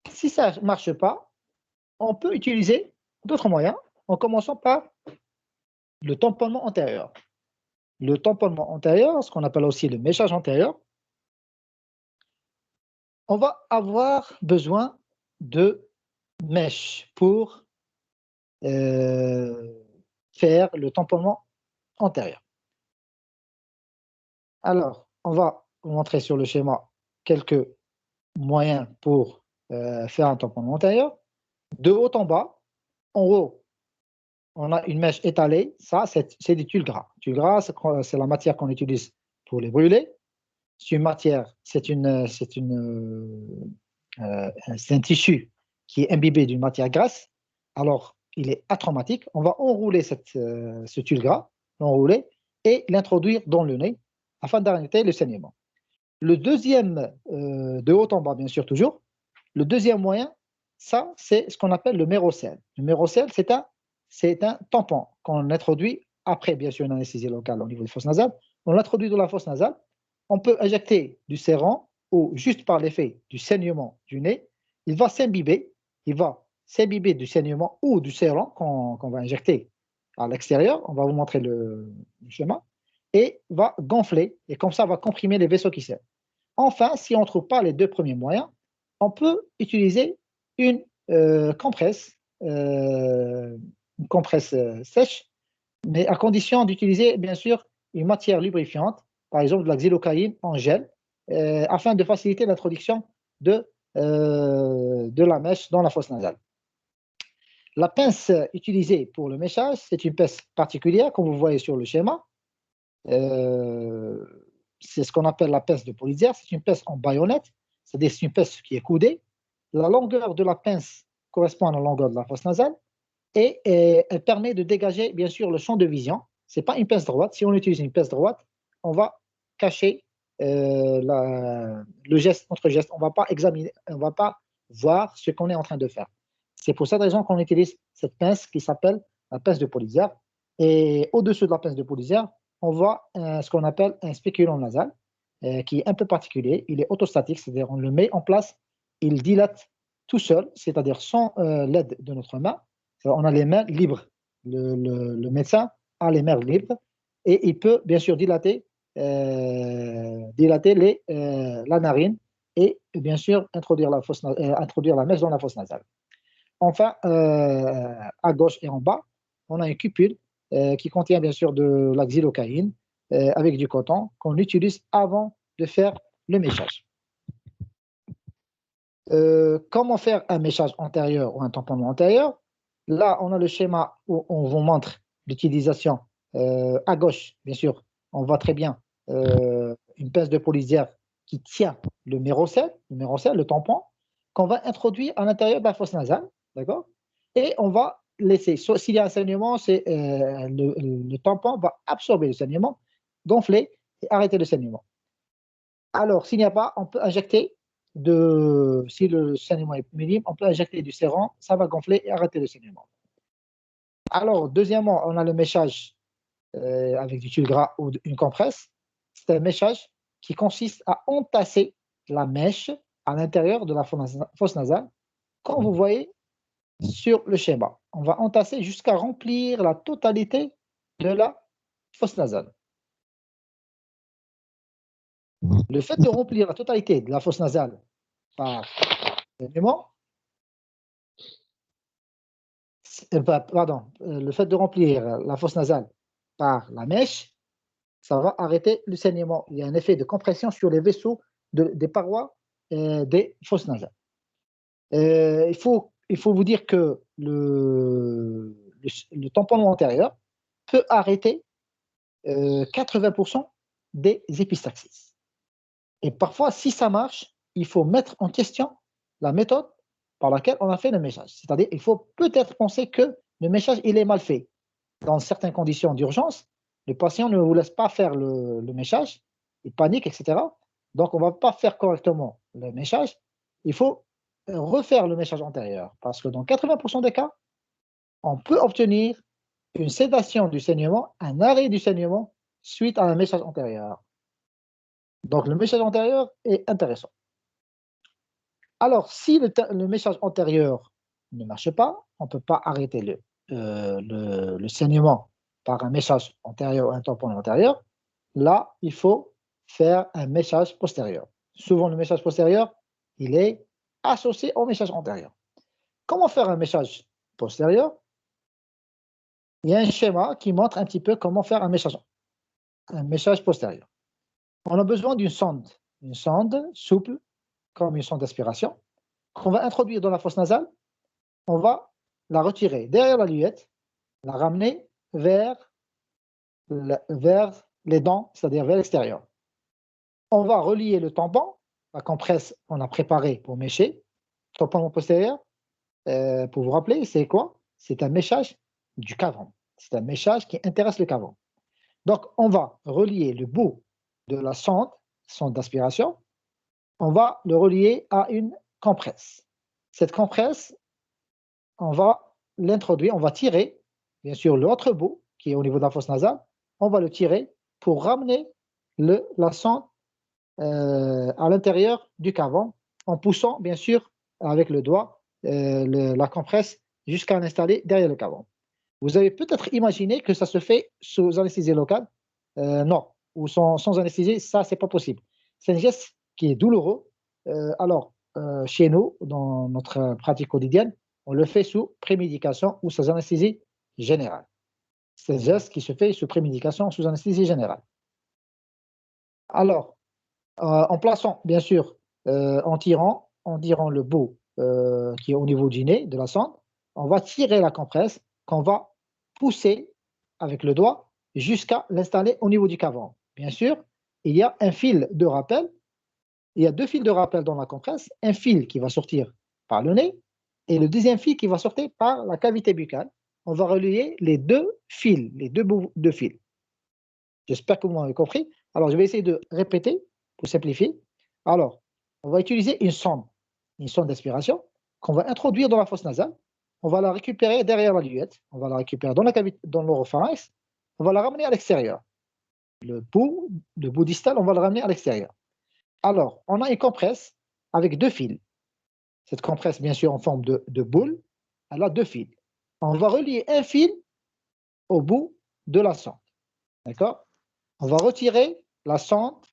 Si ça ne marche pas, on peut utiliser d'autres moyens, en commençant par le tamponnement antérieur. Le tamponnement antérieur, ce qu'on appelle aussi le méchage antérieur, on va avoir besoin de mèches pour faire le tamponnement antérieur. Alors, on va vous montrer sur le schéma quelques moyens pour faire un tamponnement antérieur. De haut en bas, en haut, on a une mèche étalée, ça c'est du tulle gras. Tulle gras, c'est la matière qu'on utilise pour les brûler. C'est une matière, c'est un tissu qui est imbibé d'une matière grasse. Alors, il est atraumatique. On va enrouler ce tulle gras, l'enrouler et l'introduire dans le nez afin d'arrêter le saignement. Le deuxième, de haut en bas, bien sûr, toujours, le deuxième moyen, ça, c'est ce qu'on appelle le mérocèle. Le mérocèle, c'est un tampon qu'on introduit après, bien sûr, une anesthésie locale au niveau des fosses nasales. On l'introduit dans la fosse nasale. On peut injecter du sérum ou juste par l'effet du saignement du nez, il va s'imbiber du saignement ou du sérum qu'on va injecter à l'extérieur. On va vous montrer le schéma. Et va gonfler. Et comme ça, va comprimer les vaisseaux qui saignent. Enfin, si on ne trouve pas les deux premiers moyens, on peut utiliser une compresse sèche, mais à condition d'utiliser, bien sûr, une matière lubrifiante, par exemple de la xylocaïne en gel, afin de faciliter l'introduction de la mèche dans la fosse nasale. La pince utilisée pour le méchage, c'est une pince particulière, comme vous voyez sur le schéma. C'est ce qu'on appelle la pince de Polizier. C'est une pince en baïonnette, c'est-à-dire c'est une pince qui est coudée. La longueur de la pince correspond à la longueur de la fosse nasale et elle permet de dégager, bien sûr, le champ de vision. Ce n'est pas une pince droite. Si on utilise une pince droite, on va cacher le geste, notre geste. On ne va pas examiner, on ne va pas voir ce qu'on est en train de faire. C'est pour cette raison qu'on utilise cette pince qui s'appelle la pince de Polizier. Et au-dessus de la pince de Polizier, on voit ce qu'on appelle un spéculum nasal, qui est un peu particulier. Il est autostatique, c'est-à-dire on le met en place, il dilate tout seul, c'est-à-dire sans l'aide de notre main. On a les mains libres. Le médecin a les mains libres et il peut bien sûr dilater la narine et bien sûr introduire la mèche dans la fosse nasale. Enfin, à gauche et en bas, on a une cupule qui contient bien sûr de la xylocaïne avec du coton qu'on utilise avant de faire le méchage. Comment faire un méchage antérieur ou un tamponnement antérieur? Là, on a le schéma où on vous montre l'utilisation. À gauche, bien sûr, on voit très bien une pince de Polizier qui tient le mérocèle, le tampon, qu'on va introduire à l'intérieur de la fosse nasale, d'accord? Et on va laisser, s'il y a un saignement, le tampon va absorber le saignement, gonfler et arrêter le saignement. Alors, s'il n'y a pas, on peut injecter si le saignement est minime, on peut injecter du sérum, ça va gonfler et arrêter le saignement. Alors, deuxièmement, on a le méchage avec du tulle gras ou une compresse. C'est un méchage qui consiste à entasser la mèche à l'intérieur de la fosse nasale, comme vous voyez sur le schéma. On va entasser jusqu'à remplir la totalité de la fosse nasale. Le fait de remplir la totalité de la fosse nasale par saignement, le fait de remplir la fosse nasale par la mèche, ça va arrêter le saignement. Il y a un effet de compression sur les vaisseaux des parois des fosses nasales. Il faut vous dire que le tamponnement antérieur peut arrêter 80% des épistaxis. Et parfois, si ça marche, il faut mettre en question la méthode par laquelle on a fait le méchage. C'est-à-dire, il faut peut-être penser que le méchage, il est mal fait. Dans certaines conditions d'urgence, le patient ne vous laisse pas faire le méchage, il panique, etc. Donc, on ne va pas faire correctement le méchage. Il faut refaire le méchage antérieur, parce que dans 80% des cas, on peut obtenir une sédation du saignement, un arrêt du saignement suite à un méchage antérieur. Donc, le méchage antérieur est intéressant. Alors, si le méchage antérieur ne marche pas, on ne peut pas arrêter le saignement par un méchage antérieur ou un tamponnement antérieur. Là, il faut faire un méchage postérieur. Souvent, le méchage postérieur, il est associé au méchage antérieur. Comment faire un méchage postérieur? Il y a un schéma qui montre un petit peu comment faire un méchage postérieur. On a besoin d'une sonde souple, comme une sonde d'aspiration, qu'on va introduire dans la fosse nasale. On va la retirer derrière la luette, la ramener vers les dents, c'est-à-dire vers l'extérieur. On va relier le tampon, la compresse qu'on a préparée pour mécher, tamponnement postérieur. Pour vous rappeler, c'est quoi? C'est un méchage du cavum. C'est un méchage qui intéresse le cavum. Donc, on va relier le bout de la sonde d'aspiration, on va le relier à une compresse. Cette compresse, on va l'introduire, on va tirer, bien sûr, l'autre bout, qui est au niveau de la fosse nasale, on va le tirer pour ramener la sonde à l'intérieur du cavum, en poussant, bien sûr, avec le doigt, la compresse jusqu'à l'installer derrière le cavum. Vous avez peut-être imaginé que ça se fait sous anesthésie locale. Non, ou sans anesthésie, ça, c'est pas possible. C'est un geste qui est douloureux. Chez nous, dans notre pratique quotidienne, on le fait sous prémédication ou sous anesthésie générale. C'est un geste qui se fait sous prémédication, sous anesthésie générale. Alors, en plaçant, bien sûr, en tirant le bout qui est au niveau du nez, de la sonde, on va tirer la compresse qu'on va pousser avec le doigt jusqu'à l'installer au niveau du cavum. Bien sûr, il y a un fil de rappel. Il y a deux fils de rappel dans la compresse, un fil qui va sortir par le nez et le deuxième fil qui va sortir par la cavité buccale. On va relier les deux fils, les deux bouts de fil. J'espère que vous m'avez compris. Alors, je vais essayer de répéter pour simplifier. Alors, on va utiliser une sonde d'aspiration qu'on va introduire dans la fosse nasale. On va la récupérer derrière la luette. On va la récupérer dans la cavité, dans l'oropharynx. On va la ramener à l'extérieur. Le bout distal, on va le ramener à l'extérieur. Alors, on a une compresse avec deux fils. Cette compresse, bien sûr, en forme de boule, elle a deux fils. On va relier un fil au bout de la sonde. D'accord? On va retirer la sonde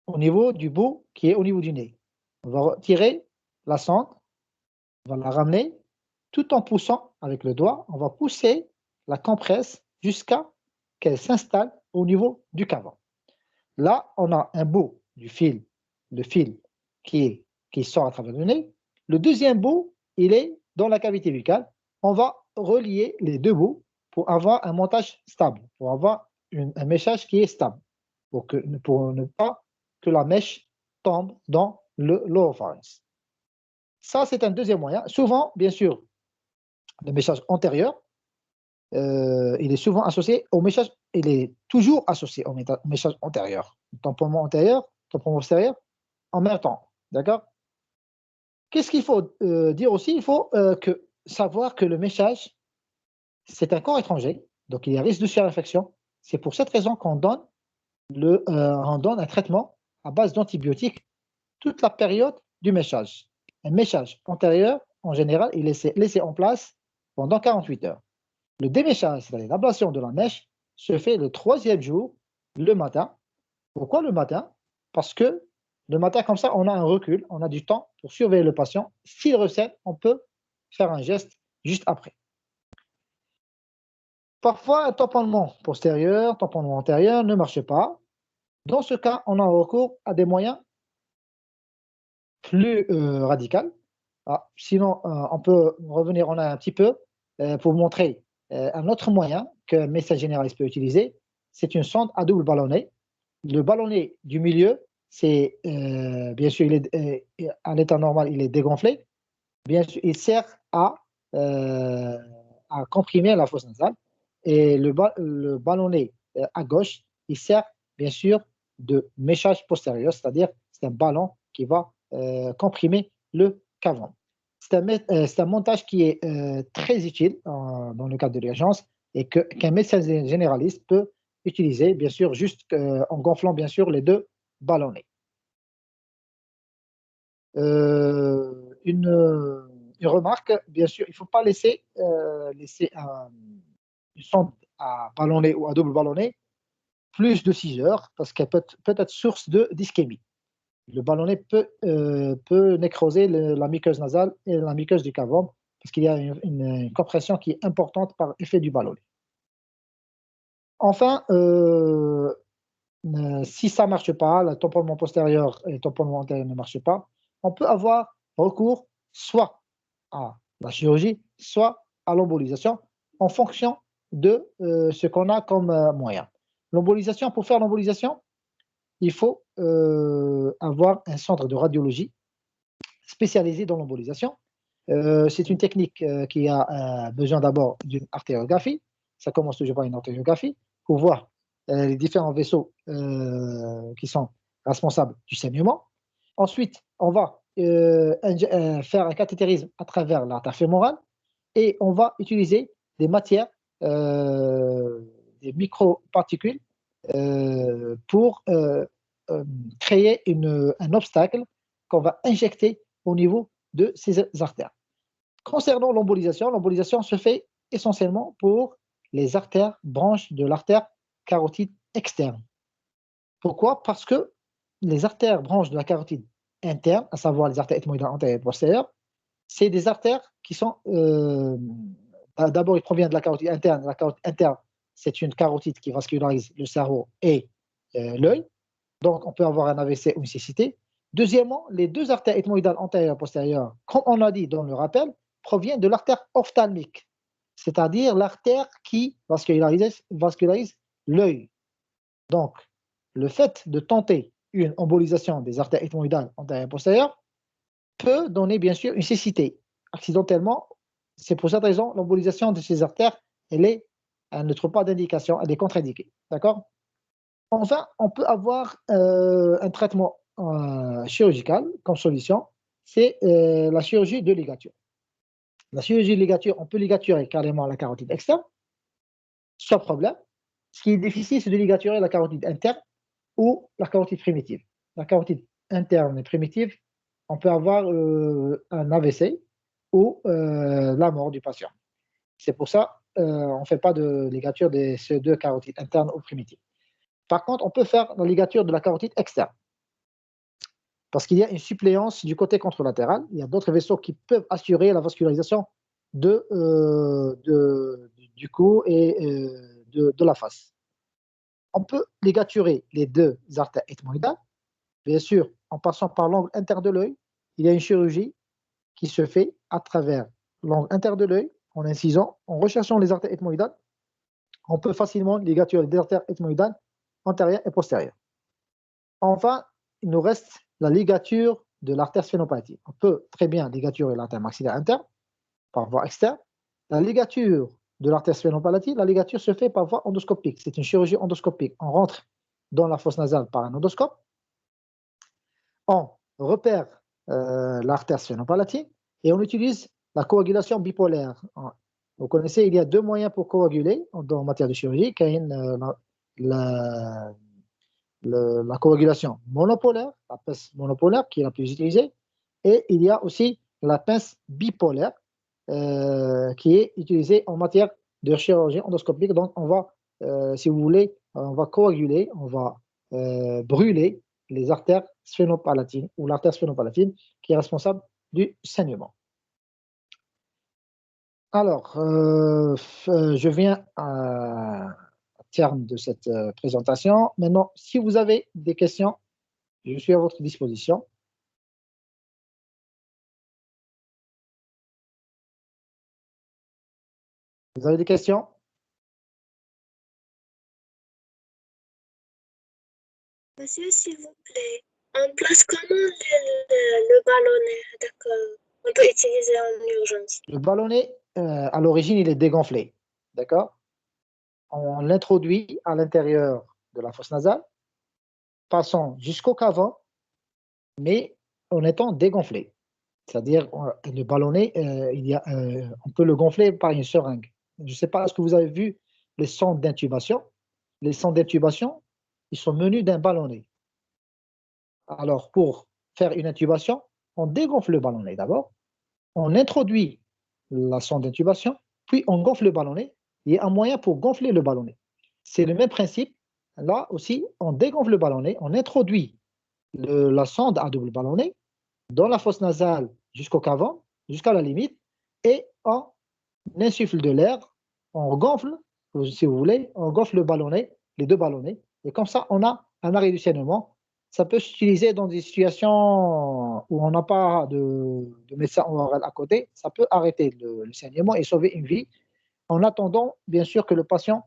au niveau du bout qui est au niveau du nez. On va retirer la sonde, on va la ramener tout en poussant avec le doigt. On va pousser la compresse jusqu'à qu'elle s'installe au niveau du cavum. Là, on a un bout du fil, le fil qui sort à travers le nez. Le deuxième bout, il est dans la cavité buccale. On va relier les deux bouts pour avoir un montage stable, pour avoir un méchage qui est stable, pour ne pas que la mèche tombe dans l'oropharynx. Ça, c'est un deuxième moyen. Souvent, bien sûr, le méchage antérieur, il est souvent associé au méchage, il est toujours associé au méchage antérieur. Tamponnement antérieur, tamponnement postérieur, en même temps. D'accord? Qu'est-ce qu'il faut dire aussi? Il faut savoir que le méchage, c'est un corps étranger, donc il y a risque de surinfection. C'est pour cette raison qu'on donne un traitement à base d'antibiotiques toute la période du méchage. Un méchage antérieur, en général, il est laissé en place pendant 48 heures. Le déméchage, c'est-à-dire l'ablation de la mèche, se fait le 3e jour, le matin, Pourquoi le matin? Parce que le matin, comme ça, on a un recul, on a du temps pour surveiller le patient. S'il recèle, on peut faire un geste juste après. Parfois, un tamponnement postérieur, tamponnement antérieur ne marche pas. Dans ce cas, on a recours à des moyens plus radicaux. Sinon, on peut revenir en arrière un petit peu pour vous montrer un autre moyen qu'un médecin généraliste peut utiliser. C'est une sonde à double ballonnet. Le ballonnet du milieu, c'est bien sûr, à l'état normal, il est dégonflé. Bien sûr, il sert euh, à comprimer la fosse nasale. Et le ballonnet à gauche, il sert bien sûr de méchage postérieur, c'est-à-dire c'est un ballon qui va comprimer le cavum. C'est un montage qui est très utile dans le cadre de l'urgence et qu'un médecin généraliste peut utiliser, bien sûr, juste en gonflant bien sûr les deux ballonnets. Une remarque, bien sûr, il ne faut pas laisser une sonde à ballonnet ou à double ballonnet plus de 6 heures parce qu'elle peut être source d'ischémie. Le ballonnet peut nécroser la muqueuse nasale et la muqueuse du cavum parce qu'il y a une compression qui est importante par effet du ballonnet. Enfin, si ça ne marche pas, le tamponnement postérieur et le tamponnement antérieur ne marchent pas, on peut avoir recours soit à la chirurgie, soit à l'embolisation en fonction de ce qu'on a comme moyen. L'embolisation, pour faire l'embolisation, il faut avoir un centre de radiologie spécialisé dans l'embolisation. C'est une technique qui a besoin d'abord d'une artériographie. Ça commence toujours par une artériographie pour voir les différents vaisseaux qui sont responsables du saignement. Ensuite, on va faire un cathétérisme à travers l'artère fémorale et on va utiliser des matières, des microparticules pour créer un obstacle qu'on va injecter au niveau de ces artères. Concernant l'embolisation se fait essentiellement pour les artères branches de l'artère carotide externe. Pourquoi? Parce que les artères branches de la carotide interne, à savoir les artères ethmoïdales antérieures et postérieures, c'est des artères qui sont d'abord, ils proviennent de la carotide interne. La carotide interne, c'est une carotide qui vascularise le cerveau et l'œil. Donc, on peut avoir un AVC ou une cécité. Deuxièmement, les deux artères ethmoïdales antérieures et postérieures, comme on a dit dans le rappel, proviennent de l'artère ophtalmique, c'est-à-dire l'artère qui vascularise l'œil. Donc, le fait de tenter une embolisation des artères ethmoïdales antérieures et postérieures peut donner bien sûr une cécité. Accidentellement, c'est pour cette raison, l'embolisation de ces artères, elle ne trouve pas d'indication, elle est contre-indiquée. D'accord? Enfin, on peut avoir un traitement chirurgical comme solution, c'est la chirurgie de ligature. La chirurgie de ligature, on peut ligaturer carrément la carotide externe, sans problème. Ce qui est difficile, c'est de ligaturer la carotide interne ou la carotide primitive. La carotide interne et primitive, on peut avoir un AVC ou la mort du patient. C'est pour ça on ne fait pas de ligature de ces deux carotides internes ou primitives. Par contre, on peut faire la ligature de la carotide externe. Parce qu'il y a une suppléance du côté contralatéral. Il y a d'autres vaisseaux qui peuvent assurer la vascularisation du cou et de la face. On peut ligaturer les deux artères ethmoïdales. Bien sûr, en passant par l'angle interne de l'œil, il y a une chirurgie qui se fait à travers l'angle interne de l'œil, en incisant, en recherchant les artères ethmoïdales. On peut facilement ligaturer les artères ethmoïdales antérieures et postérieures. Enfin, il nous reste la ligature de l'artère sphénopalatine. On peut très bien ligaturer l'artère maxillaire interne par voie externe. La ligature de l'artère sphénopalatine, la ligature se fait par voie endoscopique. C'est une chirurgie endoscopique. On rentre dans la fosse nasale par un endoscope. On repère l'artère sphénopalatine et on utilise la coagulation bipolaire. Vous connaissez, il y a deux moyens pour coaguler en matière de chirurgie, la coagulation monopolaire, la pince monopolaire qui est la plus utilisée, et il y a aussi la pince bipolaire qui est utilisée en matière de chirurgie endoscopique. Donc, on va, si vous voulez, on va coaguler, on va brûler les artères sphénopalatines ou l'artère sphénopalatine qui est responsable du saignement. Alors, je viens à terme de cette présentation. Maintenant, si vous avez des questions, je suis à votre disposition. Vous avez des questions?
Monsieur, s'il vous plaît, on place comment le ballonnet? D'accord. On peut utiliser en urgence.
Le ballonnet, à l'origine, il est dégonflé. D'accord? On l'introduit à l'intérieur de la fosse nasale, passant jusqu'au cavant, mais en étant dégonflé. C'est-à-dire, le ballonnet, on peut le gonfler par une seringue. Je ne sais pas, est-ce que vous avez vu les sondes d'intubation? Les sondes d'intubation, ils sont menus d'un ballonnet. Alors, pour faire une intubation, on dégonfle le ballonnet d'abord, on introduit la sonde d'intubation, puis on gonfle le ballonnet. Il y a un moyen pour gonfler le ballonnet. C'est le même principe. Là aussi, on dégonfle le ballonnet, on introduit la sonde à double ballonnet dans la fosse nasale jusqu'au cavant, jusqu'à la limite, et on insuffle de l'air, on gonfle, si vous voulez, on gonfle le ballonnet, les deux ballonnets, et comme ça, on a un arrêt du saignement. Ça peut s'utiliser dans des situations où on n'a pas de médecin ORL à côté. Ça peut arrêter le saignement et sauver une vie, en attendant, bien sûr, que le patient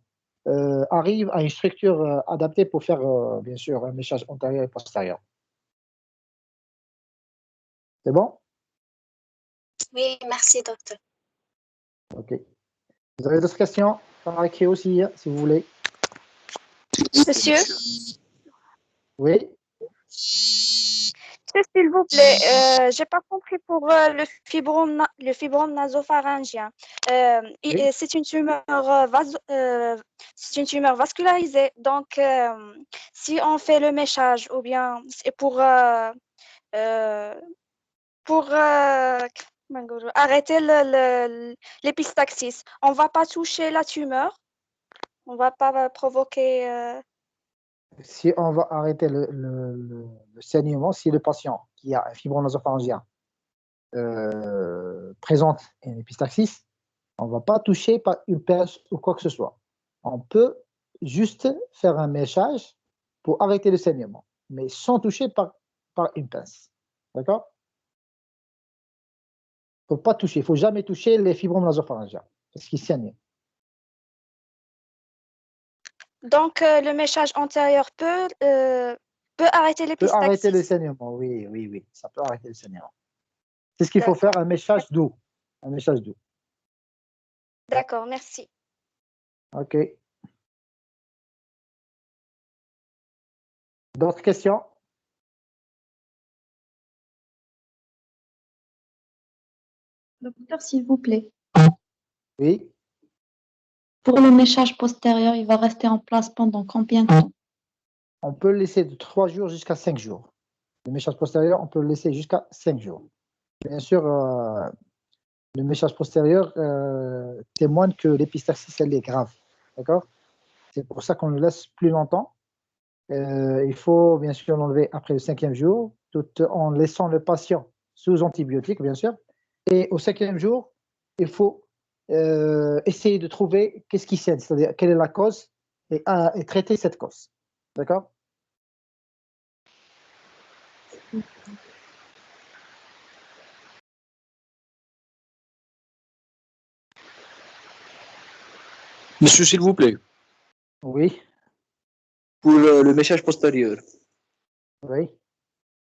arrive à une structure adaptée pour faire, bien sûr, un méchage antérieur et postérieur. C'est bon?
Oui, merci, docteur.
OK. Vous avez d'autres questions par écrit aussi, hein, si vous voulez.
Monsieur,
Oui,
s'il vous plaît, j'ai pas compris pour le fibrome nasopharyngien.
oui.
C'est une tumeur c'est une tumeur vascularisée. Donc, si on fait le méchage ou bien c'est pour arrêter l'épistaxis, on va pas toucher la tumeur, on va pas provoquer.
Si on va arrêter le saignement, si le patient qui a un fibrome nasopharyngien présente une épistaxis, on ne va pas toucher par une pince ou quoi que ce soit. On peut juste faire un méchage pour arrêter le saignement, mais sans toucher par une pince. D'accord? Il ne faut pas toucher, il ne faut jamais toucher les fibromes nasopharyngiens parce qu'ils saignent.
Donc, le méchage antérieur peut arrêter
Peut arrêter le
l'épistaxis.
saignement, oui, oui, oui, ça peut arrêter le saignement. C'est ce qu'il faut faire,
D'accord.
un méchage doux. Un méchage doux.
D'accord, merci.
OK. D'autres questions?
Docteur, s'il vous plaît.
Oui.
Pour le méchage postérieur, il va rester en place pendant combien de temps?
On peut le laisser de 3 jours jusqu'à 5 jours. Le méchage postérieur, on peut le laisser jusqu'à 5 jours. Bien sûr, le méchage postérieur témoigne que l'épistaxis, elle est grave. D'accord? C'est pour ça qu'on le laisse plus longtemps. Il faut bien sûr l'enlever après le 5e jour, tout en laissant le patient sous antibiotiques, bien sûr. Et au 5e jour, il faut essayer de trouver qu'est-ce qui saigne, c'est-à-dire quelle est la cause et traiter cette cause. D'accord?
Monsieur, s'il vous plaît,
Oui,
pour le méchage postérieur,
oui.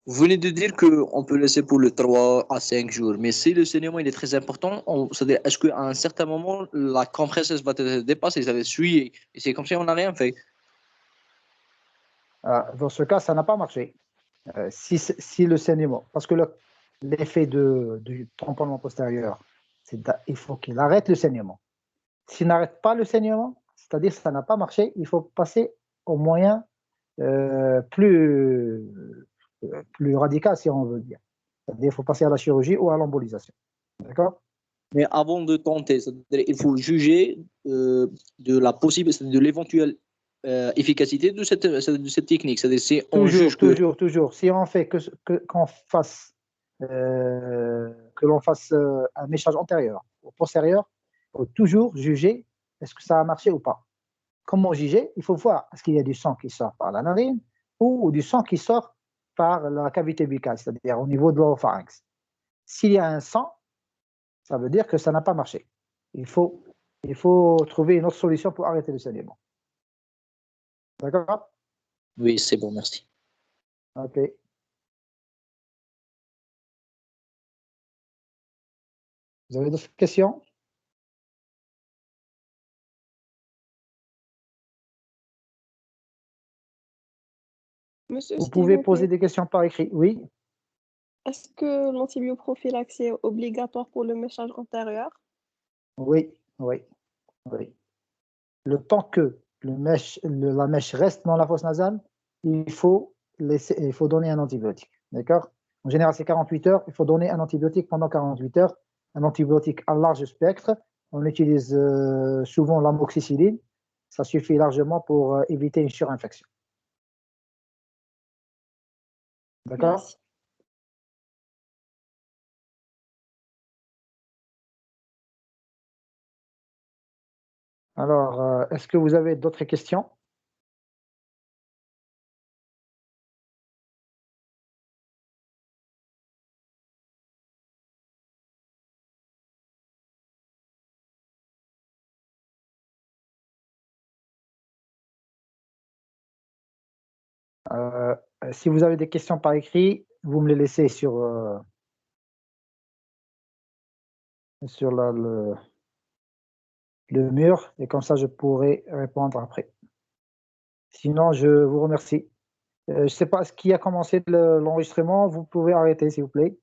vous venez de dire qu'on peut laisser pour le 3 à 5 jours, mais si le saignement il est très important, c'est-à-dire est-ce qu'à un certain moment, la compresseuse va être dépassée, ça va suer, et c'est comme si on n'a rien fait.
Dans ce cas, ça n'a pas marché. Si le saignement, parce que l'effet du tamponnement postérieur, il faut qu'il arrête le saignement. S'il n'arrête pas le saignement, c'est-à-dire que ça n'a pas marché, il faut passer au moyen plus radical, si on veut dire. C'est-à-dire qu'il faut passer à la chirurgie ou à l'embolisation. D'accord?
Mais avant de tenter, c'est-à-dire il faut juger de la possible, c'est-à-dire de l'éventuelle efficacité de cette technique. C'est-à-dire, si on juge
toujours. Si on fait que l'on fasse un méchage antérieur ou postérieur, il faut toujours juger est-ce que ça a marché ou pas. Comment juger? Il faut voir est-ce qu'il y a du sang qui sort par la narine ou du sang qui sort par la cavité buccale, c'est-à-dire au niveau de l'oropharynx. S'il y a un sang, ça veut dire que ça n'a pas marché. Il faut trouver une autre solution pour arrêter le saignement. D'accord?
Oui, c'est bon, merci.
Ok. Vous avez d'autres questions?
Monsieur,
Vous
s'il
pouvez
vous
poser
plaît,
des questions par écrit. Oui,
est-ce que l'antibioprophylaxie est obligatoire pour le méchage antérieur?
oui. Le temps que la mèche reste dans la fosse nasale, il faut donner un antibiotique. D'accord? En général, c'est 48 heures. Il faut donner un antibiotique pendant 48 heures. Un antibiotique à large spectre. On utilise souvent l'amoxicilline. Ça suffit largement pour éviter une surinfection. D'accord?
Merci.
Alors, est-ce que vous avez d'autres questions? Si vous avez des questions par écrit, vous me les laissez sur le mur et comme ça je pourrai répondre après. Sinon, je vous remercie. Je ne sais pas, ce qui a commencé l'enregistrement, vous pouvez arrêter s'il vous plaît.